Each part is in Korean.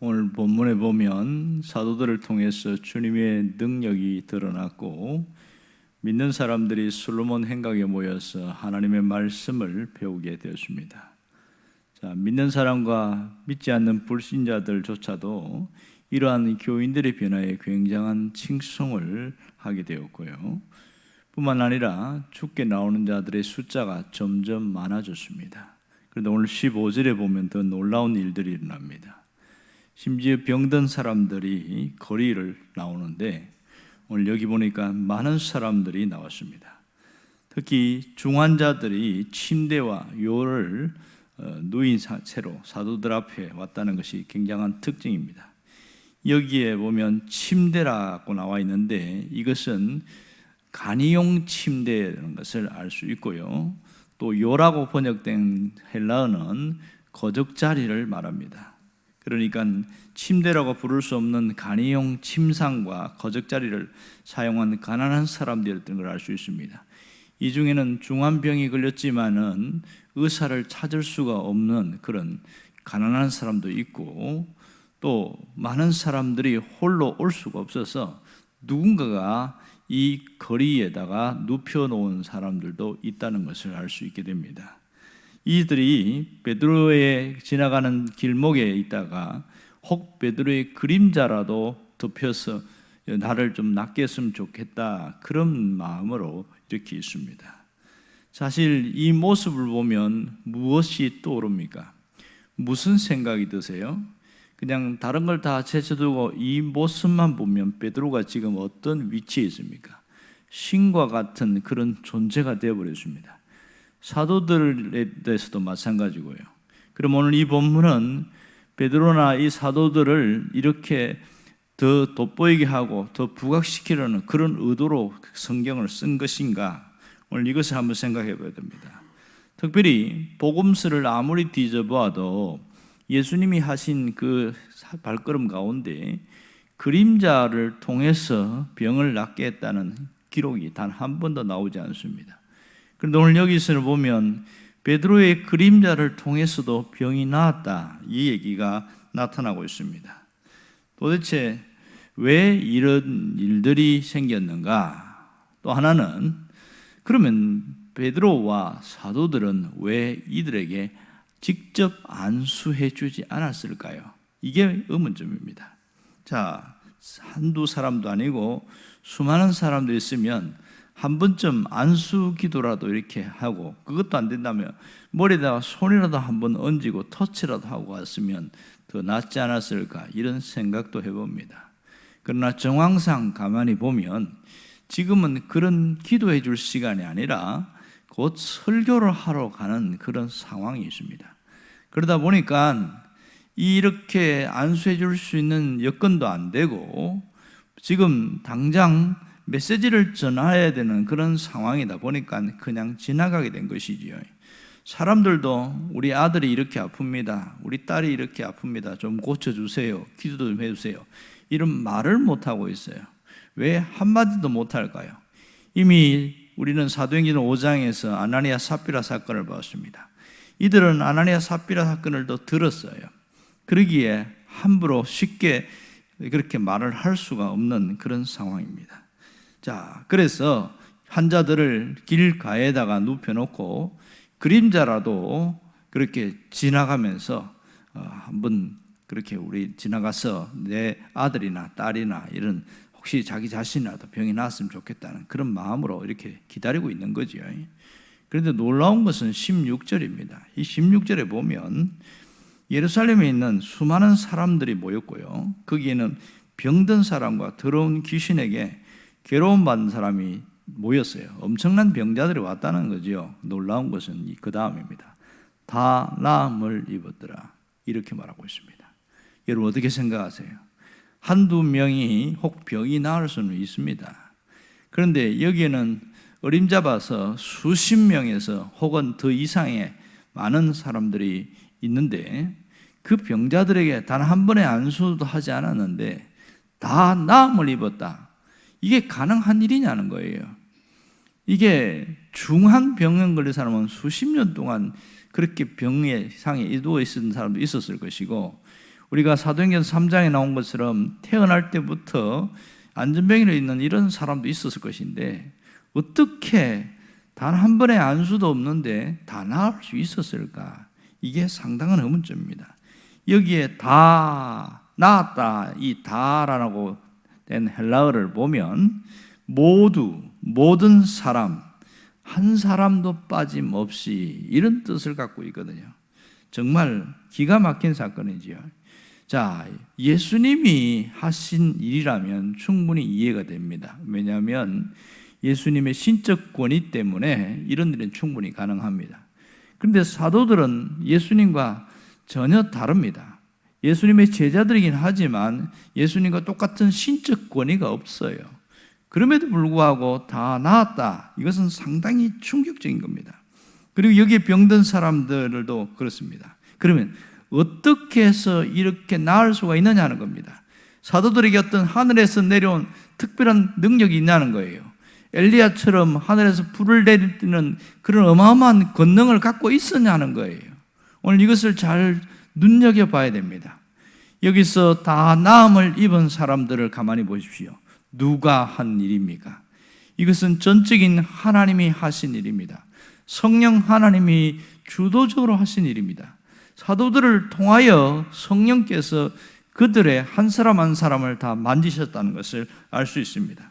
오늘 본문에 보면 사도들을 통해서 주님의 능력이 드러났고 믿는 사람들이 솔로몬 행각에 모여서 하나님의 말씀을 배우게 되었습니다. 자, 믿는 사람과 믿지 않는 불신자들조차도 이러한 교인들의 변화에 굉장한 칭송을 하게 되었고요. 뿐만 아니라 죽게 나오는 자들의 숫자가 점점 많아졌습니다. 그런데 오늘 15절에 보면 더 놀라운 일들이 일어납니다. 심지어 병든 사람들이 거리를 나오는데 오늘 여기 보니까 많은 사람들이 나왔습니다. 특히 중환자들이 침대와 요를 누인 채로 사도들 앞에 왔다는 것이 굉장한 특징입니다. 여기에 보면 침대라고 나와 있는데 이것은 간이용 침대라는 것을 알 수 있고요. 또 요라고 번역된 헬라어는 거적자리를 말합니다. 그러니까 침대라고 부를 수 없는 간이용 침상과 거적자리를 사용한 가난한 사람들이었던 걸 알 수 있습니다. 이 중에는 중환병이 걸렸지만은 의사를 찾을 수가 없는 그런 가난한 사람도 있고 또 많은 사람들이 홀로 올 수가 없어서 누군가가 이 거리에다가 눕혀놓은 사람들도 있다는 것을 알 수 있게 됩니다. 이들이 베드로의 지나가는 길목에 있다가 혹 베드로의 그림자라도 덮여서 나를 좀 낫게 했으면 좋겠다 그런 마음으로 이렇게 있습니다. 사실 이 모습을 보면 무엇이 떠오릅니까? 무슨 생각이 드세요? 그냥 다른 걸 다 제쳐두고 이 모습만 보면 베드로가 지금 어떤 위치에 있습니까? 신과 같은 그런 존재가 되어버렸습니다. 사도들에 대해서도 마찬가지고요. 그럼 오늘 이 본문은 베드로나 이 사도들을 이렇게 더 돋보이게 하고 더 부각시키려는 그런 의도로 성경을 쓴 것인가? 오늘 이것을 한번 생각해 봐야 됩니다. 특별히 복음서를 아무리 뒤져봐도 예수님이 하신 그 발걸음 가운데 그림자를 통해서 병을 낫게 했다는 기록이 단 한 번도 나오지 않습니다. 그런데 오늘 여기서 보면 베드로의 그림자를 통해서도 병이 나았다 이 얘기가 나타나고 있습니다. 도대체 왜 이런 일들이 생겼는가? 또 하나는 그러면 베드로와 사도들은 왜 이들에게 직접 안수해 주지 않았을까요? 이게 의문점입니다. 자, 한두 사람도 아니고 수많은 사람들이 있으면 한 번쯤 안수 기도라도 이렇게 하고 그것도 안 된다면 머리에다가 손이라도 한번 얹고 터치라도 하고 왔으면 더 낫지 않았을까 이런 생각도 해봅니다. 그러나 정황상 가만히 보면 지금은 그런 기도해 줄 시간이 아니라 곧 설교를 하러 가는 그런 상황이 있습니다. 그러다 보니까 이렇게 안수해 줄 수 있는 여건도 안 되고 지금 당장 메시지를 전해야 되는 그런 상황이다 보니까 그냥 지나가게 된 것이지요. 사람들도 우리 아들이 이렇게 아픕니다. 우리 딸이 이렇게 아픕니다. 좀 고쳐주세요. 기도 좀 해주세요. 이런 말을 못하고 있어요. 왜 한마디도 못할까요? 이미 우리는 사도행전 5장에서 아나니아 삽비라 사건을 봤습니다. 이들은 아나니아 삽비라 사건을 더 들었어요. 그러기에 함부로 쉽게 그렇게 말을 할 수가 없는 그런 상황입니다. 자, 그래서 환자들을 길가에다가 눕혀놓고 그림자라도 그렇게 지나가면서 한번 그렇게 우리 지나가서 내 아들이나 딸이나 이런 혹시 자기 자신이라도 병이 나았으면 좋겠다는 그런 마음으로 이렇게 기다리고 있는 거죠. 그런데 놀라운 것은 16절입니다. 이 16절에 보면 예루살렘에 있는 수많은 사람들이 모였고요. 거기에는 병든 사람과 더러운 귀신에게 괴로움 받는 사람이 모였어요. 엄청난 병자들이 왔다는 거죠. 놀라운 것은 그 다음입니다. 다 나음을 입었더라. 이렇게 말하고 있습니다. 여러분 어떻게 생각하세요? 한두 명이 혹 병이 나을 수는 있습니다. 그런데 여기에는 어림잡아서 수십 명에서 혹은 더 이상의 많은 사람들이 있는데 그 병자들에게 단 한 번의 안수도 하지 않았는데 다 나음을 입었다. 이게 가능한 일이냐는 거예요. 이게 중한 병에 걸린 사람은 수십 년 동안 그렇게 병의 상에 누워 있었던 사람도 있었을 것이고 우리가 사도행전 3장에 나온 것처럼 태어날 때부터 안전병이로 있는 이런 사람도 있었을 것인데 어떻게 단 한 번의 안수도 없는데 다 나을 수 있었을까? 이게 상당한 의문점입니다. 여기에 다 나았다, 이 다라고 된 헬라어를 보면 모든 사람, 한 사람도 빠짐없이 이런 뜻을 갖고 있거든요. 정말 기가 막힌 사건이지요. 자, 예수님이 하신 일이라면 충분히 이해가 됩니다. 왜냐하면 예수님의 신적 권위 때문에 이런 일은 충분히 가능합니다. 그런데 사도들은 예수님과 전혀 다릅니다. 예수님의 제자들이긴 하지만 예수님과 똑같은 신적 권위가 없어요. 그럼에도 불구하고 다 나았다. 이것은 상당히 충격적인 겁니다. 그리고 여기에 병든 사람들도 그렇습니다. 그러면 어떻게 해서 이렇게 나을 수가 있느냐는 겁니다. 사도들에게 어떤 하늘에서 내려온 특별한 능력이 있냐는 거예요. 엘리야처럼 하늘에서 불을 내리는 그런 어마어마한 권능을 갖고 있었냐는 거예요. 오늘 이것을 잘 눈여겨봐야 됩니다. 여기서 다 나음을 입은 사람들을 가만히 보십시오. 누가 한 일입니까? 이것은 전적인 하나님이 하신 일입니다. 성령 하나님이 주도적으로 하신 일입니다. 사도들을 통하여 성령께서 그들의 한 사람 한 사람을 다 만지셨다는 것을 알 수 있습니다.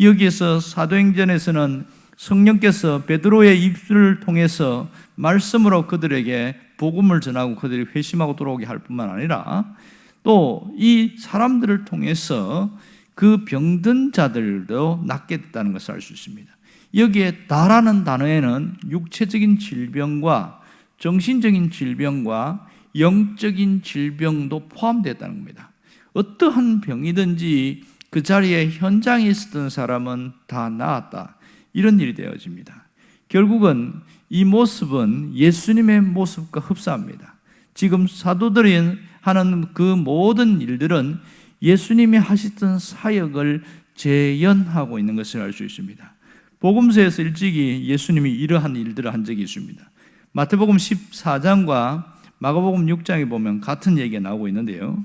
여기에서 사도행전에서는 성령께서 베드로의 입술을 통해서 말씀으로 그들에게 복음을 전하고 그들이 회심하고 돌아오게 할 뿐만 아니라 또 이 사람들을 통해서 그 병든 자들도 낫게 됐다는 것을 알 수 있습니다. 여기에 다라는 단어에는 육체적인 질병과 정신적인 질병과 영적인 질병도 포함되었다는 겁니다. 어떠한 병이든지 그 자리에 현장에 있었던 사람은 다 나았다. 이런 일이 되어집니다. 결국은 이 모습은 예수님의 모습과 흡사합니다. 지금 사도들이 하는 그 모든 일들은 예수님이 하셨던 사역을 재현하고 있는 것을 알 수 있습니다. 복음서에서 일찍이 예수님이 이러한 일들을 한 적이 있습니다. 마태복음 14장과 마가복음 6장에 보면 같은 얘기가 나오고 있는데요.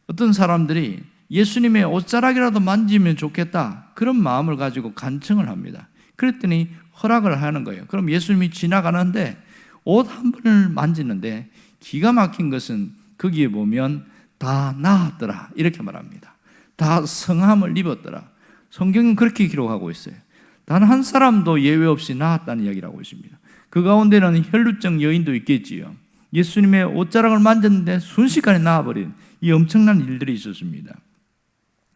어떤 사람들이 예수님의 옷자락이라도 만지면 좋겠다, 그런 마음을 가지고 간청을 합니다. 그랬더니 허락을 하는 거예요. 그럼 예수님이 지나가는데 옷 한 번을 만지는데 기가 막힌 것은 거기에 보면 다 나았더라 이렇게 말합니다. 다 성함을 입었더라. 성경은 그렇게 기록하고 있어요. 단 한 사람도 예외 없이 나았다는 이야기를 하고 있습니다. 그 가운데는 혈루증 여인도 있겠지요. 예수님의 옷자락을 만졌는데 순식간에 나아버린 이 엄청난 일들이 있었습니다.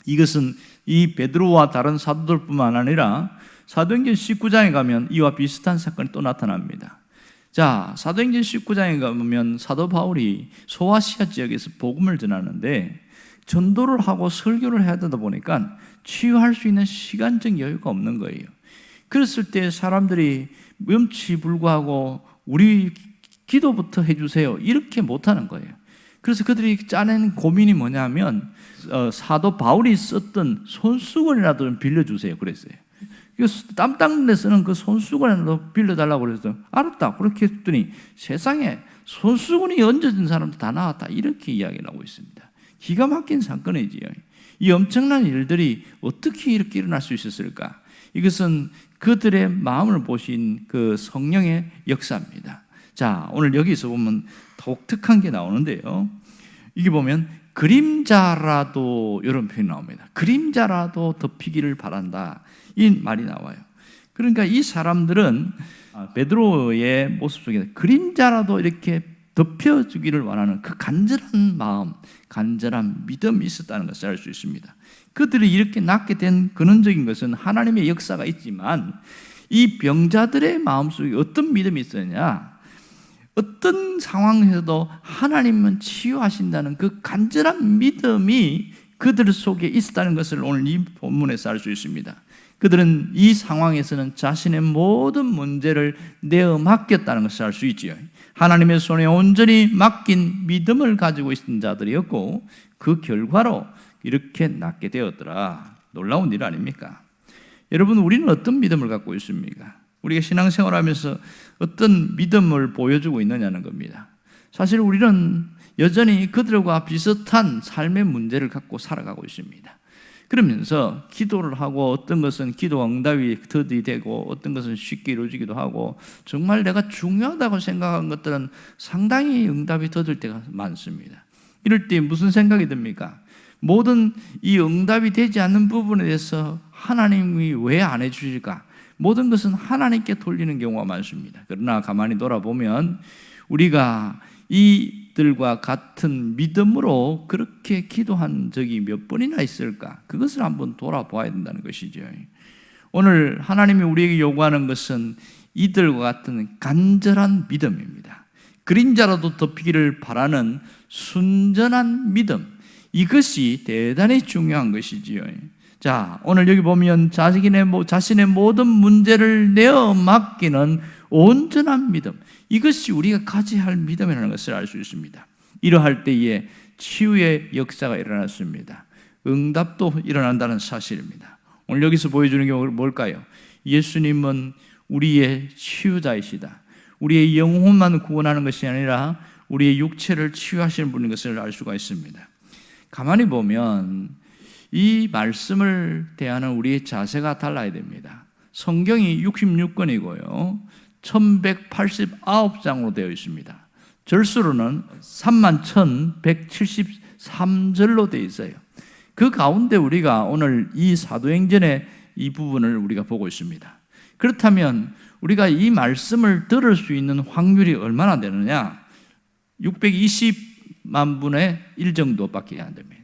이것은 이 베드로와 다른 사도들뿐만 아니라 사도행전 19장에 가면 이와 비슷한 사건이 또 나타납니다. 자, 사도행전 19장에 가면 사도 바울이 소아시아 지역에서 복음을 전하는데 전도를 하고 설교를 해야 되다 보니까 치유할 수 있는 시간적 여유가 없는 거예요. 그랬을 때 사람들이 명치불구하고 우리 기도부터 해주세요 이렇게 못하는 거예요. 그래서 그들이 짜낸 고민이 뭐냐면 사도 바울이 썼던 손수건이라도 좀 빌려주세요 그랬어요. 땀 닦는 데 쓰는 그 손수건이라도 빌려달라고 그래서 알았다 그렇게 했더니 세상에 손수건이 얹어진 사람도 다 나왔다 이렇게 이야기를 하고 있습니다. 기가 막힌 사건이지요. 이 엄청난 일들이 어떻게 이렇게 일어날 수 있었을까? 이것은 그들의 마음을 보신 그 성령의 역사입니다. 자, 오늘 여기서 보면 독특한 게 나오는데요. 이게 보면 그림자라도 이런 표현이 나옵니다. 그림자라도 덮이기를 바란다 이 말이 나와요. 그러니까 이 사람들은 베드로의 모습 속에 그림자라도 이렇게 덮여주기를 원하는 그 간절한 마음, 간절한 믿음이 있었다는 것을 알 수 있습니다. 그들이 이렇게 낫게 된 근원적인 것은 하나님의 역사가 있지만 이 병자들의 마음속에 어떤 믿음이 있었냐? 어떤 상황에서도 하나님은 치유하신다는 그 간절한 믿음이 그들 속에 있었다는 것을 오늘 이 본문에서 알 수 있습니다. 그들은 이 상황에서는 자신의 모든 문제를 내어 맡겼다는 것을 알 수 있지요. 하나님의 손에 온전히 맡긴 믿음을 가지고 있는 자들이었고 그 결과로 이렇게 낫게 되었더라. 놀라운 일 아닙니까? 여러분, 우리는 어떤 믿음을 갖고 있습니까? 우리가 신앙생활하면서 어떤 믿음을 보여주고 있느냐는 겁니다. 사실 우리는 여전히 그들과 비슷한 삶의 문제를 갖고 살아가고 있습니다. 그러면서 기도를 하고 어떤 것은 기도 응답이 더디 되고 어떤 것은 쉽게 이루어지기도 하고 정말 내가 중요하다고 생각한 것들은 상당히 응답이 더딜 때가 많습니다. 이럴 때 무슨 생각이 듭니까? 모든 이 응답이 되지 않는 부분에 대해서 하나님이 왜 안 해주실까? 모든 것은 하나님께 돌리는 경우가 많습니다. 그러나 가만히 돌아보면 우리가 이들과 같은 믿음으로 그렇게 기도한 적이 몇 번이나 있을까? 그것을 한번 돌아봐야 된다는 것이죠. 오늘 하나님이 우리에게 요구하는 것은 이들과 같은 간절한 믿음입니다. 그림자라도 덮이기를 바라는 순전한 믿음, 이것이 대단히 중요한 것이지요. 자, 오늘 여기 보면 자신의 모든 문제를 내어 맡기는 온전한 믿음, 이것이 우리가 가져야 할 믿음이라는 것을 알 수 있습니다. 이러할 때에 치유의 역사가 일어났습니다. 응답도 일어난다는 사실입니다. 오늘 여기서 보여주는 게 뭘까요? 예수님은 우리의 치유자이시다. 우리의 영혼만 구원하는 것이 아니라 우리의 육체를 치유하시는 분인 것을 알 수가 있습니다. 가만히 보면 이 말씀을 대하는 우리의 자세가 달라야 됩니다. 성경이 66권이고요 1189장으로 되어 있습니다. 절수로는 31,173절로 되어 있어요. 그 가운데 우리가 오늘 이 사도행전의 이 부분을 우리가 보고 있습니다. 그렇다면 우리가 이 말씀을 들을 수 있는 확률이 얼마나 되느냐? 620만 분의 1 정도밖에 안 됩니다.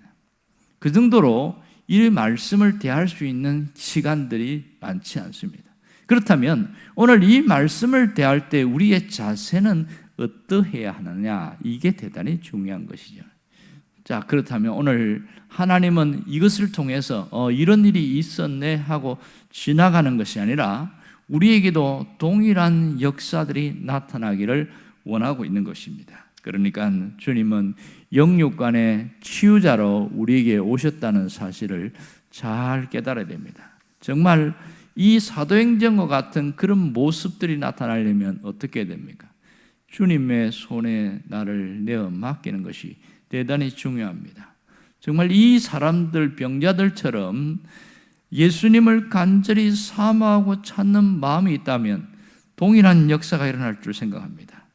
그 정도로 이 말씀을 대할 수 있는 시간들이 많지 않습니다. 그렇다면 오늘 이 말씀을 대할 때 우리의 자세는 어떠해야 하느냐? 이게 대단히 중요한 것이죠. 자, 그렇다면 오늘 하나님은 이것을 통해서 이런 일이 있었네 하고 지나가는 것이 아니라 우리에게도 동일한 역사들이 나타나기를 원하고 있는 것입니다. 그러니까 주님은 영육간의 치유자로 우리에게 오셨다는 사실을 잘 깨달아야 됩니다. 정말 이 사도행전과 같은 그런 모습들이 나타나려면 어떻게 해야 됩니까? 주님의 손에 나를 내어 맡기는 것이 대단히 중요합니다. 정말 이 사람들, 병자들처럼 예수님을 간절히 사모하고 찾는 마음이 있다면 동일한 역사가 일어날 줄 생각합니다.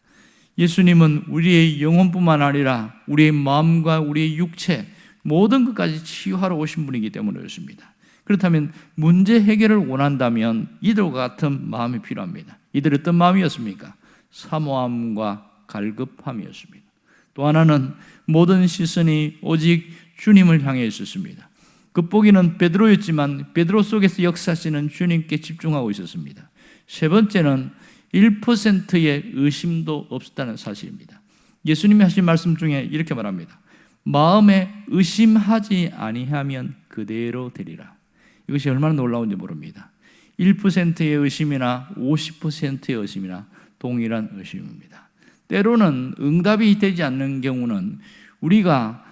예수님은 우리의 영혼뿐만 아니라 우리의 마음과 우리의 육체 모든 것까지 치유하러 오신 분이기 때문에 그렇습니다. 그렇다면 문제 해결을 원한다면 이들과 같은 마음이 필요합니다. 이들은 어떤 마음이었습니까? 사모함과 갈급함이었습니다. 또 하나는 모든 시선이 오직 주님을 향해 있었습니다. 겉보기는 베드로였지만 베드로 속에서 역사하시는 주님께 집중하고 있었습니다. 세 번째는 1%의 의심도 없었다는 사실입니다. 예수님이 하신 말씀 중에 이렇게 말합니다. 마음에 의심하지 아니하면 그대로 되리라. 이것이 얼마나 놀라운지 모릅니다. 1%의 의심이나 50%의 의심이나 동일한 의심입니다. 때로는 응답이 되지 않는 경우는 우리가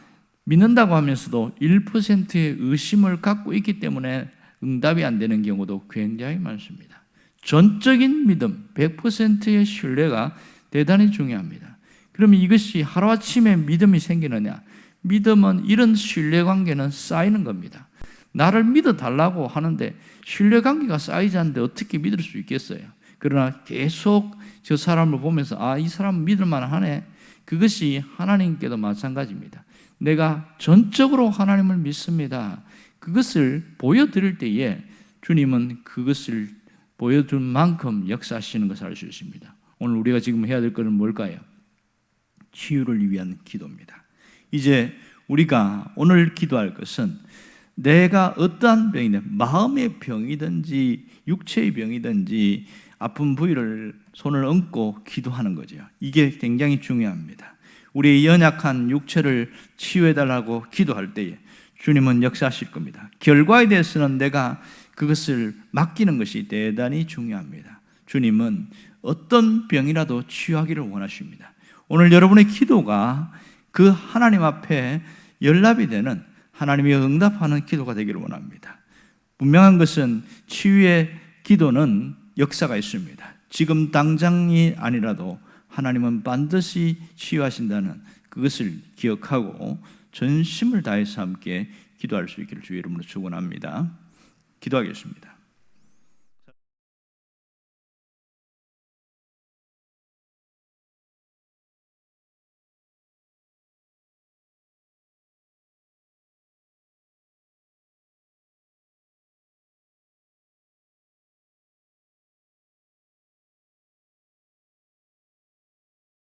믿는다고 하면서도 1%의 의심을 갖고 있기 때문에 응답이 안 되는 경우도 굉장히 많습니다. 전적인 믿음, 100%의 신뢰가 대단히 중요합니다. 그러면 이것이 하루아침에 믿음이 생기느냐? 믿음은 이런 신뢰관계는 쌓이는 겁니다. 나를 믿어달라고 하는데 신뢰관계가 쌓이지 않는데 어떻게 믿을 수 있겠어요? 그러나 계속 저 사람을 보면서 이 사람 믿을만 하네. 그것이 하나님께도 마찬가지입니다. 내가 전적으로 하나님을 믿습니다. 그것을 보여드릴 때에 주님은 그것을 보여줄 만큼 역사하시는 것을 알 수 있습니다. 오늘 우리가 지금 해야 될 것은 뭘까요? 치유를 위한 기도입니다. 이제 우리가 오늘 기도할 것은 내가 어떠한 병이든 마음의 병이든지 육체의 병이든지 아픈 부위를 손을 얹고 기도하는 거죠. 이게 굉장히 중요합니다. 우리의 연약한 육체를 치유해달라고 기도할 때에 주님은 역사하실 겁니다. 결과에 대해서는 내가 그것을 맡기는 것이 대단히 중요합니다. 주님은 어떤 병이라도 치유하기를 원하십니다. 오늘 여러분의 기도가 그 하나님 앞에 연락이 되는 하나님이 응답하는 기도가 되기를 원합니다. 분명한 것은 치유의 기도는 역사가 있습니다. 지금 당장이 아니라도 하나님은 반드시 치유하신다는 그것을 기억하고 전심을 다해서 함께 기도할 수 있기를 주의 이름으로 축원합니다. 기도하겠습니다.